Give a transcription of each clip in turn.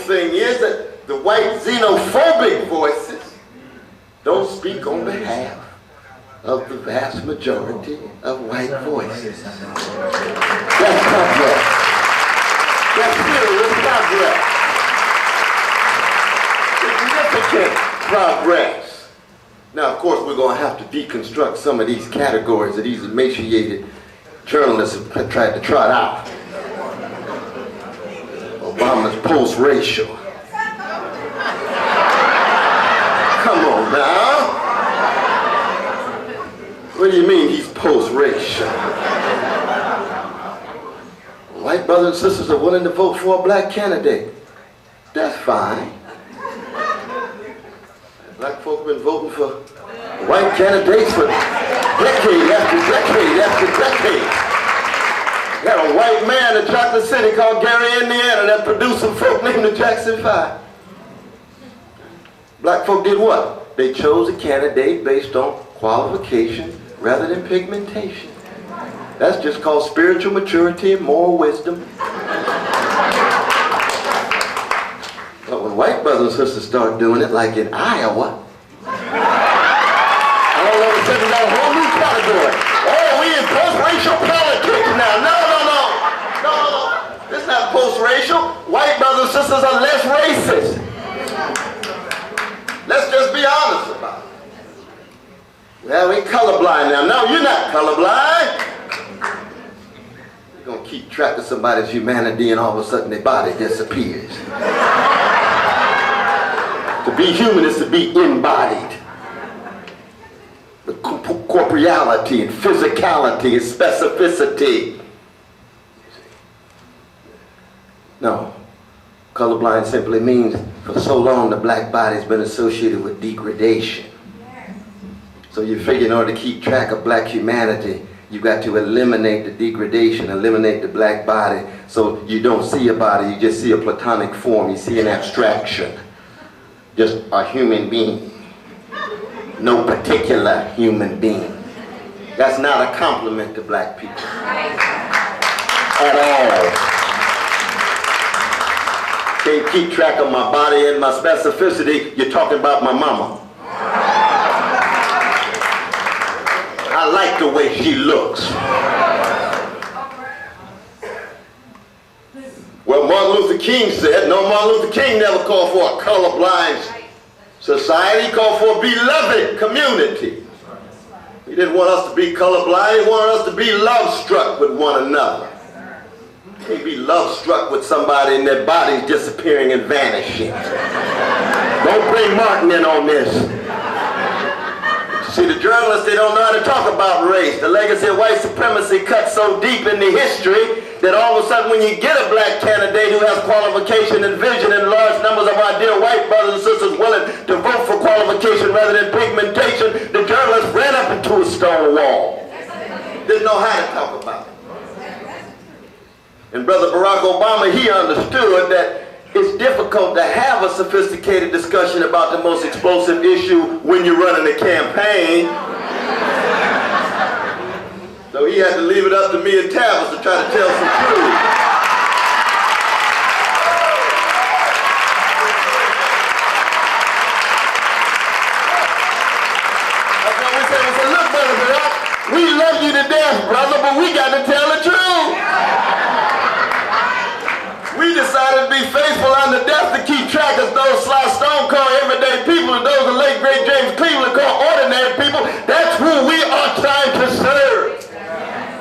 thing is that the white xenophobic voices don't speak on behalf of the vast majority of white voices. That's progress. That's serious progress. Significant progress. Now, of course, we're going to have to deconstruct some of these categories that these emaciated journalists have tried to trot out. Obama's post-racial. Come on now. What do you mean he's post-racial? White brothers and sisters are willing to vote for a black candidate. That's fine. Black folk have been voting for white candidates for decade after decade after decade. You had a white man in Chocolate City called Gary, Indiana, that produced some folk named the Jackson 5. Black folk did what? They chose a candidate based on qualification rather than pigmentation. That's just called spiritual maturity and moral wisdom. But when white brothers and sisters start doing it, like in Iowa, all of a sudden got a whole new category. Oh, we in post-racial politics now. No. This is not post-racial. White brothers and sisters are less racist. Let's just be honest about it. Well, we colorblind now. No, you're not colorblind. You're going to keep track of somebody's humanity and all of a sudden their body disappears. To be human is to be embodied. The corporeality and physicality and specificity. No. Colorblind simply means for so long the black body's been associated with degradation. So you figure in order to keep track of black humanity, you've got to eliminate the degradation, eliminate the black body, so you don't see a body, you just see a platonic form, you see an abstraction. Just a human being. No particular human being. That's not a compliment to black people. At all. Can't keep track of my body and my specificity, you're talking about my mama. I like the way she looks. Well, Martin Luther King said, no, Martin Luther King never called for a colorblind society. He called for a beloved community. He didn't want us to be colorblind. He wanted us to be love-struck with one another. You can't be love-struck with somebody and their body's disappearing and vanishing. Don't bring Martin in on this. See, the journalists, they don't know how to talk about race. The legacy of white supremacy cuts so deep in the history that all of a sudden when you get a black candidate who has qualification and vision and large numbers of our dear white brothers and sisters willing to vote for qualification rather than pigmentation, the journalists ran up into a stone wall. Didn't know how to talk about it. And Brother Barack Obama, he understood that it's difficult to have a sophisticated discussion about the most explosive issue when you're running a campaign. So he had to leave it up to me and Tavis to try to tell some truth. That's why we said, look, Brother Barack, we love you to death, brother, but we got to tell the truth. We decided to be faithful unto death to keep track of those Sly Stone called everyday people and those the late great James Cleveland called ordinary people. That's who we are trying to serve.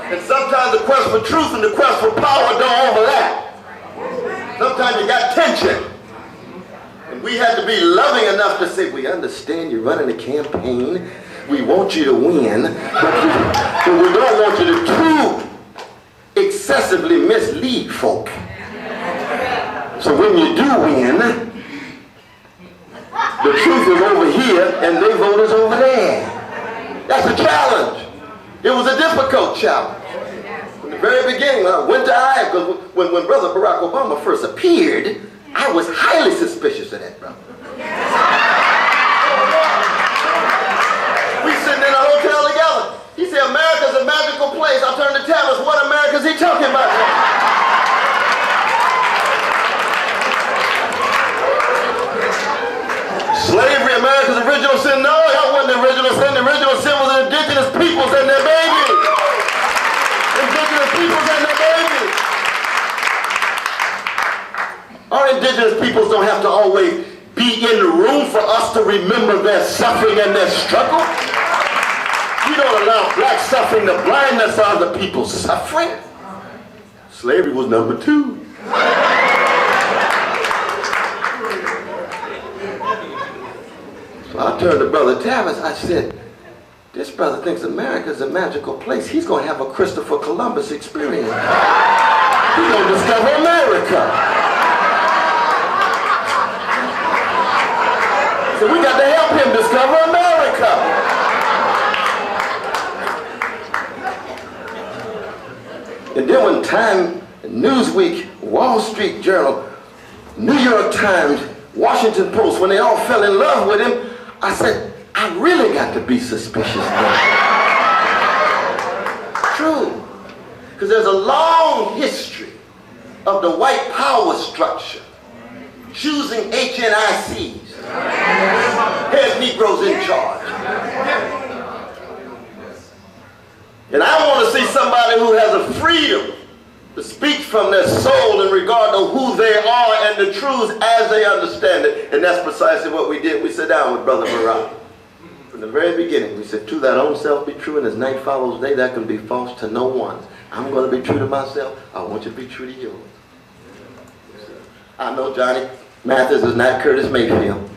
And sometimes the quest for truth and the quest for power don't overlap. Sometimes you got tension. And we had to be loving enough to say, we understand you're running a campaign. We want you to win, but we don't want you to too excessively mislead folk. So when you do win, the truth is over here and their vote is over there. That's a challenge. It was a difficult challenge. From the very beginning, when I went to Iowa, because when Brother Barack Obama first appeared, I was highly suspicious of that brother. We sitting in a hotel together. He said, America's a magical place. I turned to Tavis, what America's he talking about? send the original symbols of indigenous peoples and their babies. Indigenous peoples and their babies. Our indigenous peoples don't have to always be in the room for us to remember their suffering and their struggle. You don't allow black suffering to blind us to other people's suffering. Slavery was number 2. So I turned to Brother Tavis. I said, this brother thinks America's a magical place. He's going to have a Christopher Columbus experience. He's going to discover America. So we got to help him discover America. And then when Time, Newsweek, Wall Street Journal, New York Times, Washington Post, when they all fell in love with him, I said, I really got to be suspicious now. True. Because there's a long history of the white power structure choosing HNICs, head Negroes in charge. And I want to see somebody who has a freedom to speak from their soul in regard to who they are and the truths as they understand it. And that's precisely what we did. We sat down with Brother Barak. From the very beginning, we said, to that own self be true, and as night follows day, that can be false to no one. I'm going to be true to myself. I want you to be true to yours. I know Johnny Mathis is not Curtis Mayfield.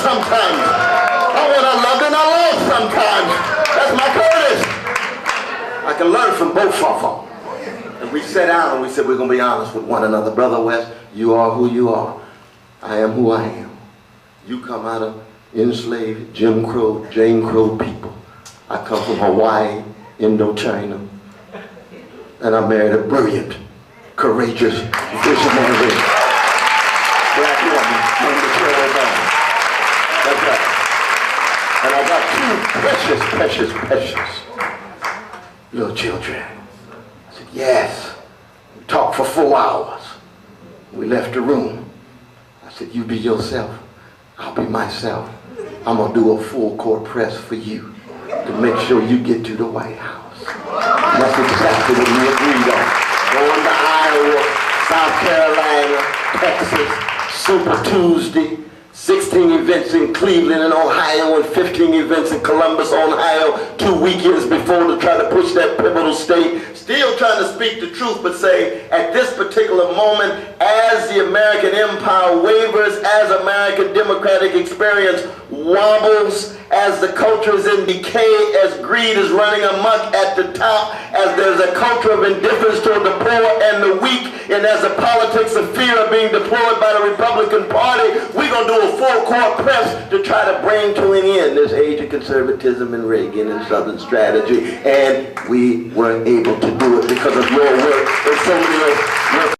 Sometimes. I want I loved and I lost sometimes. That's my Curtis. I can learn from both of them. And we sat down and we said, we're going to be honest with one another. Brother West, you are who you are. I am who I am. You come out of enslaved, Jim Crow, Jane Crow people. I come from Hawaii, Indochina. And I married a brilliant, courageous, visionary black woman named Michelle Obama. That's right. And I got 2 precious little children. I said, yes. We talked for 4 hours. We left the room. I said, you be yourself. I'll be myself. I'm going to do a full court press for you to make sure you get to the White House. And that's exactly what we agreed on. Going to Iowa, South Carolina, Texas, Super Tuesday, 16 events in Cleveland and Ohio and 15 events in Columbus, Ohio, 2 weekends before to try to push that pivotal state. Still trying to speak the truth, but saying at this particular moment, as the American empire wavers, as American democratic experience wobbles, as the culture is in decay, as greed is running amok at the top, as there's a culture of indifference toward the poor and the weak, and as the politics of fear are being deployed by the Republican Party, we're going to do a full court press to try to bring to an end this age of conservatism and Reagan and Southern strategy. And we were able to do it because of your work and so many of your